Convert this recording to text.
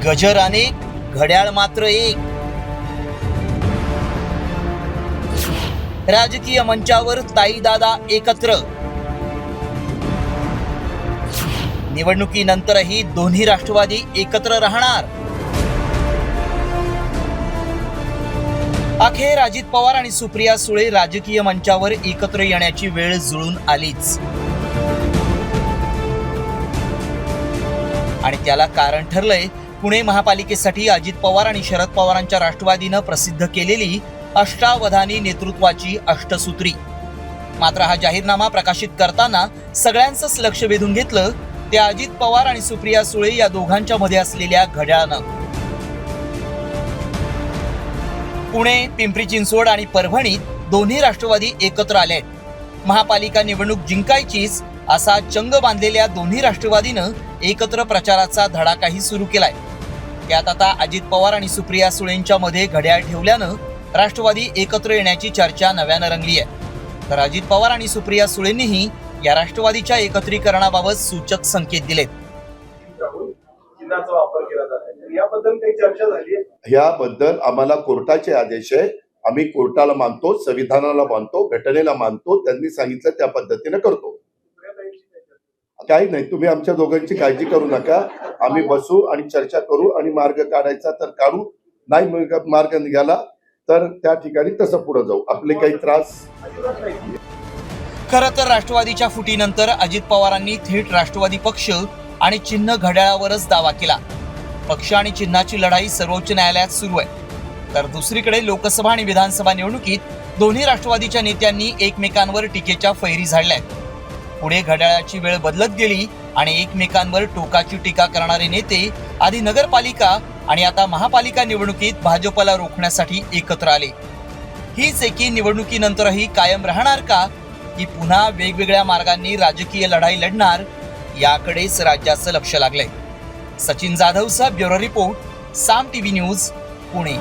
गजर अनेक, घड्याळ मात्र एक. राजकीय मंचावर ताईदादा एकत्र. निवडणुकीनंतरही दोन्ही राष्ट्रवादी एकत्र राहणार. अखेर अजित पवार आणि सुप्रिया सुळे राजकीय मंचावर एकत्र येण्याची वेळ जुळून आलीच. आणि त्याला कारण ठरलंय पुणे महापालिकेसाठी अजित पवार आणि शरद पवारांच्या राष्ट्रवादीनं प्रसिद्ध केलेली अष्टावधानी नेतृत्वाची अष्टसूत्री. मात्र हा जाहीरनामा प्रकाशित करताना सगळ्यांचंच लक्ष वेधून घेतलं त्या अजित पवार आणि सुप्रिया सुळे या दोघांच्या मध्ये असलेल्या घड्याळानं. पुणे, पिंपरी चिंचवड आणि परभणीत दोन्ही राष्ट्रवादी एकत्र आले. महापालिका निवडणूक जिंकायचीच असा चंग बांधलेल्या दोन्ही राष्ट्रवादीनं एकत्र प्रचाराचा धडाकाही सुरू केलाय. त्यात आता अजित पवार आणि सुप्रिया सुळेंच्या मध्ये घड्याळ ठेवल्यानं राष्ट्रवादी एकत्र येण्याची चर्चा नव्यानं रंगली आहे. तर अजित पवार आणि सुप्रिया सुळेंनीही या राष्ट्रवादीच्या एकत्रीकरणाबाबत सूचक संकेत दिलेत. याबद्दल काही चर्चा झाली आहे? याबद्दल आम्हाला कोर्टाचे आदेश आहे. आम्ही कोर्टाला मानतो, संविधानाला मानतो, घटनेला मानतो. त्यांनी सांगितलं त्या पद्धतीने करतो. काही नाही, तुम्ही आमच्या दोघांची काळजी करू नका. आम्ही बसू आणि चर्चा करू आणि मार्ग काढायचा तर काढू, नाही मार्ग निघाला तर त्या ठिकाणी तसं पुढे जाऊ. आपले काही त्रास. खरं तर राष्ट्रवादीच्या फुटीनंतर अजित पवारांनी थेट राष्ट्रवादी पक्ष आणि चिन्ह घड्याळावरच दावा केला. पक्ष आणि चिन्हाची लढाई सर्वोच्च न्यायालयात सुरू आहे. तर दुसरीकडे लोकसभा आणि विधानसभा निवडणुकीत दोन्ही राष्ट्रवादीच्या नेत्यांनी एकमेकांवर टीकेच्या फैरी झाडल्यात. पुढे घड्याळाची वेळ बदलत गेली आणि एकमेकांवर टोकाची टीका करणारे नेते आधी नगरपालिका आणि आता महापालिका निवडणुकीत भाजपला रोखण्यासाठी एकत्र आले. हीच एकी निवडणुकीनंतरही कायम राहणार का, की पुन्हा वेगवेगळ्या मार्गांनी राजकीय लढाई लढणार, याकडेच राज्याचं लक्ष लागलंय. सचिन जाधवचा ब्युरो रिपोर्ट, साम टीव्ही न्यूज, पुणे.